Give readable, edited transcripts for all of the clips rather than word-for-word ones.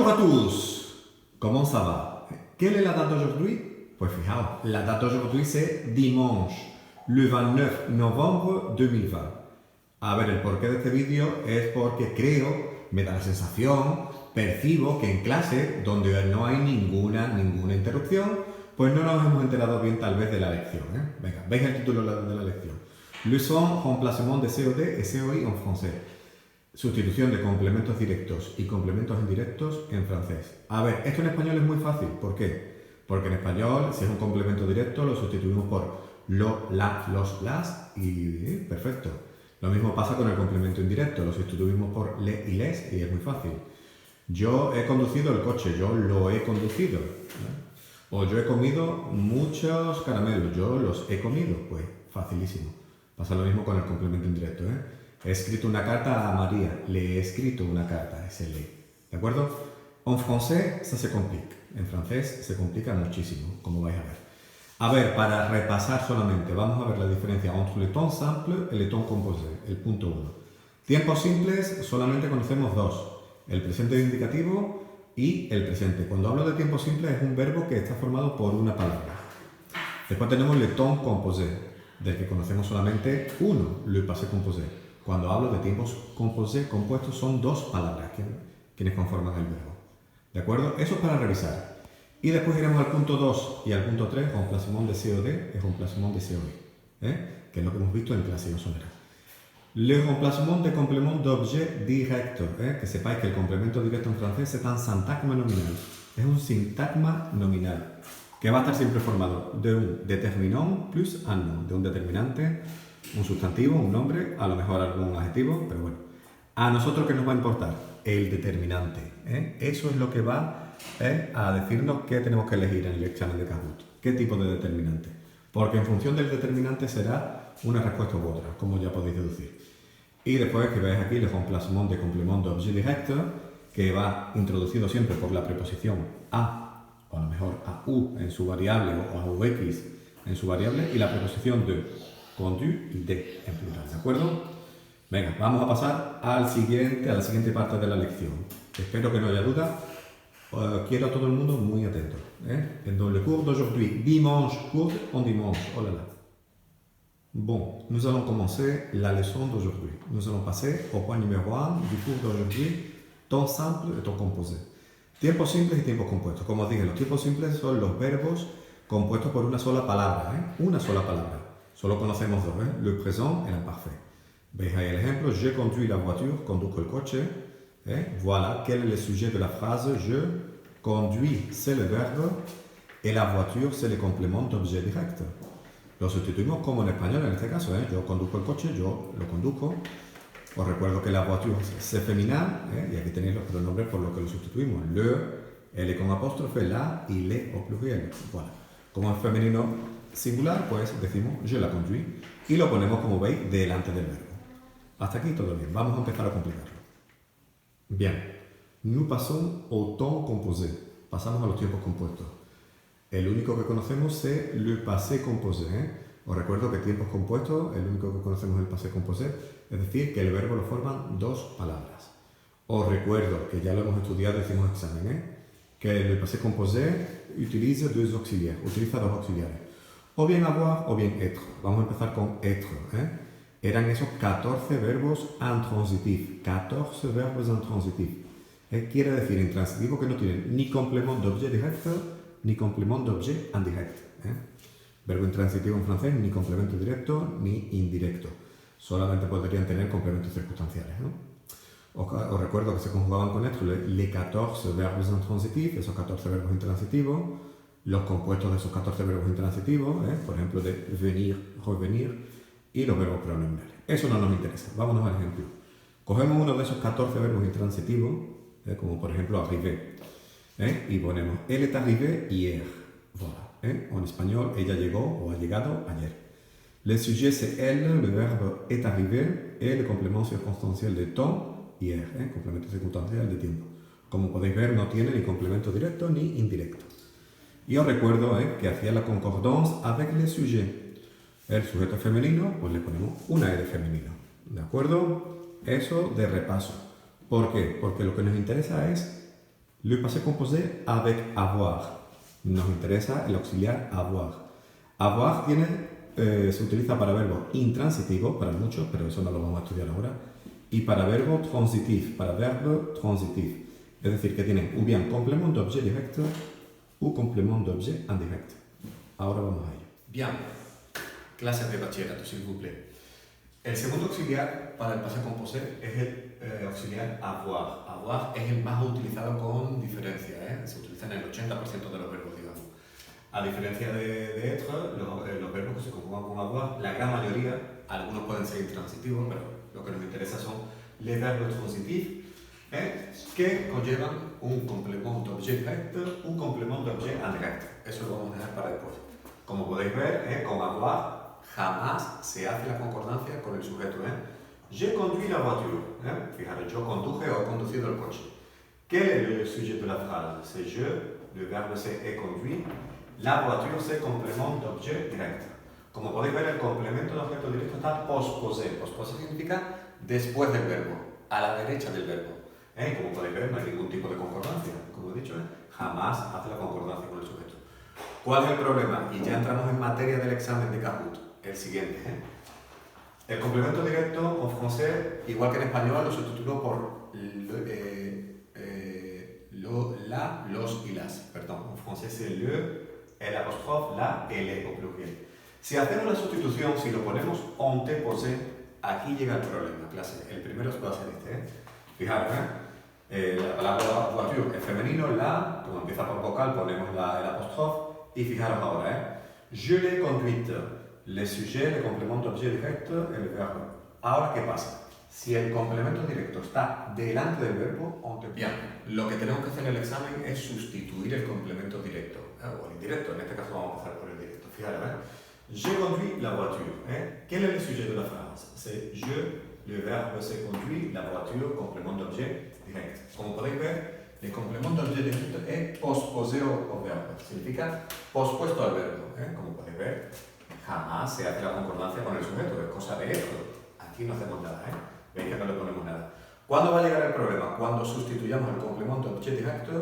Bonjour à tous! Comment ça va? Quelle est la date d'aujourd'hui? Pues fijaos, la date d'aujourd'hui c'est dimanche, le 29 novembre 2020. A ver, el porqué de este vídeo es porque creo, me da la sensación, percibo que en clase, donde no hay ninguna interrupción, pues no nos hemos enterado bien tal vez de la lección. Venga, veis el título de la lección. Leçon remplacement de COD et COI en français. Sustitución de complementos directos y complementos indirectos en francés. A ver, esto en español es muy fácil. ¿Por qué? Porque en español, si es un complemento directo, lo sustituimos por lo, la, los, las y perfecto. Lo mismo pasa con el complemento indirecto, lo sustituimos por le y les y es muy fácil. Yo he conducido el coche, yo lo he conducido. O yo he comido muchos caramelos, yo los he comido. Pues facilísimo. Pasa lo mismo con el complemento indirecto. He escrito una carta a María, le he escrito una carta, ese le. ¿De acuerdo? En français, ça se complique. En francés se complica muchísimo, como vais a ver. A ver, para repasar solamente, vamos a ver la diferencia entre le temps simple y le temps composé, el punto 1. Tiempos simples solamente conocemos dos, el presente indicativo y el presente. Cuando hablo de tiempo simple es un verbo que está formado por una palabra. Después tenemos le temps composé, del que conocemos solamente uno, le passé composé. Cuando hablo de tiempos compuestos son dos palabras quienes conforman el verbo. ¿De acuerdo? Eso es para revisar. Y después iremos al punto 2 y al punto 3, remplacement de COD y remplacement de COI, que es lo que hemos visto en clase sonera. Le remplacement de complément d'objet directo, que sepáis que el complemento directo en francés es un sintagma nominal. Es un sintagma nominal, que va a estar siempre formado de un determinant plus un nom, de un determinante, un sustantivo, un nombre, a lo mejor algún adjetivo, pero bueno. ¿A nosotros qué nos va a importar? El determinante. Eso es lo que va a decirnos qué tenemos que elegir en el examen de Kahoot. ¿Qué tipo de determinante? Porque en función del determinante será una respuesta u otra, como ya podéis deducir. Y después que veis aquí el remplacement de complément d'objet direct, que va introducido siempre por la preposición a, o a lo mejor a u en su variable o a ux en su variable, y la preposición de, con du y de en plural, ¿de acuerdo? Venga, vamos a pasar a la siguiente parte de la lección. Espero que no haya duda. Quiero a todo el mundo muy atento. Dans le cours d'aujourd'hui, dimanche, cours en dimanche. Oh là là. Bon, nous allons commencer la leçon d'aujourd'hui. Nous allons passer au point numéro 1 du cours d'aujourd'hui, temps simple et temps composé. Tiempos simples y tiempos compuestos. Como os dije, los tiempos simples son los verbos compuestos por una sola palabra. Una sola palabra. Solo conocemos dos, le présent et l'imparfait. Veis ahí el ejemplo, je conduis la voiture, conduzco el coche. Voilà, quel est le sujet de la phrase? Je conduis, c'est le verbe, et la voiture, c'est le complément d'objet direct. Lo sustituimos como en español en este caso, yo conduzco el coche, yo lo conduzco. Os recuerdo que la voiture c'est féminin, y aquí tenéis los pronombres por lo que lo sustituimos. Le, elle con apóstrofe, la y le au pluriel. Voilà. Como es femenino singular, pues decimos je la conduis y lo ponemos, como veis, delante del verbo. Hasta aquí todo bien, vamos a empezar a complicarlo. Bien, nous passons au temps composé. Pasamos a los tiempos compuestos. El único que conocemos es le passé composé. Os recuerdo que tiempos compuestos, el único que conocemos es el passé composé, es decir, que el verbo lo forman dos palabras. Os recuerdo que ya lo hemos estudiado y hicimos examen, que le passé composé utiliza dos auxiliares. O bien avoir o bien être. Vamos a empezar con être. Eran esos 14 verbos intransitifs. 14 verbos intransitifs. Quiere decir intransitivo que no tienen ni complément d'objet direct ni complément d'objet indirect. Verbo intransitivo en francés, ni complemento directo ni indirecto. Solamente podrían tener complementos circunstanciales. Os recuerdo que se conjugaban con esto les 14 verbos intransitifs, esos 14 verbos intransitivos, los compuestos de esos 14 verbos intransitivos, por ejemplo, de venir, revenir, y los verbos pronominales. Eso no nos interesa. Vámonos al ejemplo. Cogemos uno de esos 14 verbos intransitivos, como por ejemplo arrivé, y ponemos elle est arrivée hier. Voilà. O en español, ella llegó o ha llegado ayer. Le sujet c'est elle, le verbe est arrivé, et le complément circonstanciel de temps, hier, complemento circunstancial de tiempo. Como podéis ver, no tiene ni complemento directo ni indirecto. Y os recuerdo que hacía la concordance avec le sujet. El sujeto femenino, pues le ponemos una E de femenino. ¿De acuerdo? Eso de repaso. ¿Por qué? Porque lo que nos interesa es Le passé composé avec avoir. Nos interesa el auxiliar avoir. Avoir se utiliza para verbo intransitivo, para muchos, pero eso no lo vamos a estudiar ahora, y para verbo transitif, para verbo transitif. Es decir, que tienen ou bien complément d'objet direct ou complément d'objet indirect. Ahora vamos a ello. Bien, clases de bachillerato, s'il vous plaît. El segundo auxiliar para el passé composé es el auxiliar avoir. Avoir es el más utilizado con diferencia, se utiliza en el 80% de los verbos, digamos. A diferencia de être, los verbos que se conjugan con avoir, la gran mayoría, algunos pueden ser intransitivos, pero lo que nos interesa son les verbes transitifs, que conllevan un complément d'objet direct, un complément d'objet indirect. Eso lo vamos a dejar para después. Como podéis ver, con avoir jamás se hace la concordancia con el sujeto. Je conduis la voiture. Fijaros, yo conduje o he conducido el coche. Quel est le sujet de la phrase? C'est je, le verbe c'est est conduit. La voiture c'est complément d'objet direct. Como podéis ver, el complemento de objeto directo está posposé. Posposé significa después del verbo, a la derecha del verbo. Como podéis ver, no hay ningún tipo de concordancia. Como he dicho, jamás hace la concordancia con el sujeto. ¿Cuál es el problema? Y ya entramos en materia del examen de Kahoot. El siguiente. El complemento directo en francés, igual que en español, lo sustituyo por la, los y las. Perdón, en francés es el apóstrofe, la, el au pluriel. Si hacemos la sustitución, si lo ponemos en T-posé, aquí llega el problema, clase. El primero va a ser este. Fijaros, la palabra voiture es femenino, la, como empieza por vocal, ponemos el apóstrofe. Y fijaros ahora, je l'ai conduite. Le sujet, le complément d'objet direct, el verbo. Ahora, ¿qué pasa? Si el complemento directo está delante del verbo, bien, lo que tenemos que hacer en el examen es sustituir el complemento directo, o el indirecto. En este caso vamos a pasar por el directo. Fijaros, je conduis la voiture. Quel est le sujet de la phrase? C'est je, le verbe se conduit, la voiture, complément d'objet direct. Como podéis ver, el complemento d'objet directo es posposé au verbe. Significa pospuesto al verbo. Como podéis ver, jamás se hace la concordancia con el sujeto, es cosa de esto. Aquí no hacemos nada, Veis que no le ponemos nada. ¿Cuándo va a llegar el problema? Cuando sustituyamos el complemento d'objet directo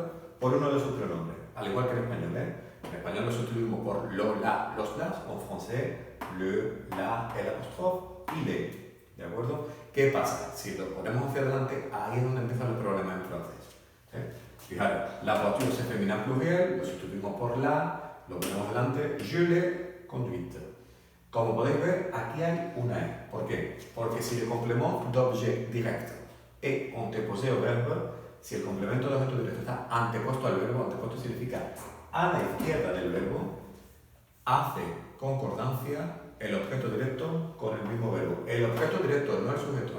por uno de sus pronombres, al igual que en español, En español lo sustituimos por lo, la, los, las, en francés, le, la, el apóstrofe y le. ¿De acuerdo? ¿Qué pasa? Si lo ponemos hacia adelante, ahí es donde empiezan los problemas en francés. Fijaros, la voiture c'est féminin pluriel, lo sustituimos por la, lo ponemos delante, je l'ai conduite. Como podéis ver, aquí hay una E. ¿Por qué? Porque si el complément d'objet direct est anteposé au verbe, si el complemento de objeto directo está antepuesto al verbo, antepuesto significa a la izquierda del verbo, hace concordancia el objeto directo con el mismo verbo. El objeto directo, no el sujeto,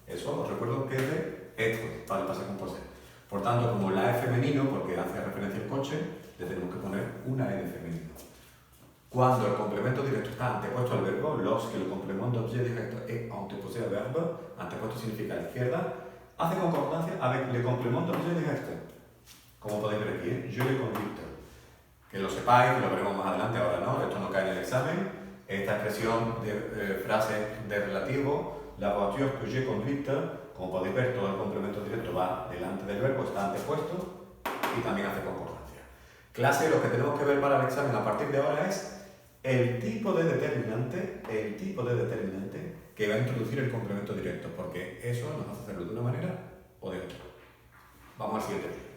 Eso os recuerdo que es de être, para el passé composé. Por tanto, como la es femenino, porque hace referencia al coche, le tenemos que poner una E de femenino. Cuando el complemento directo está antepuesto al verbo, lorsque el complément d'objet direct est anteposé au verbe, antepuesto significa a la izquierda, hace concordancia avec le complément d'objet direct. Como podéis ver aquí, je l'ai conduite. Que lo sepáis, que lo veremos más adelante, ahora no, esto no cae en el examen. Esta expresión de frase de relativo, la voiture que j'ai conduite, como podéis ver, todo el complemento directo va delante del verbo, está antepuesto y también hace concordancia. Clase, lo que tenemos que ver para el examen a partir de ahora es el tipo de determinante que va a introducir el complemento directo, porque eso nos hace hacerlo de una manera o de otra. Vamos al siguiente vídeo.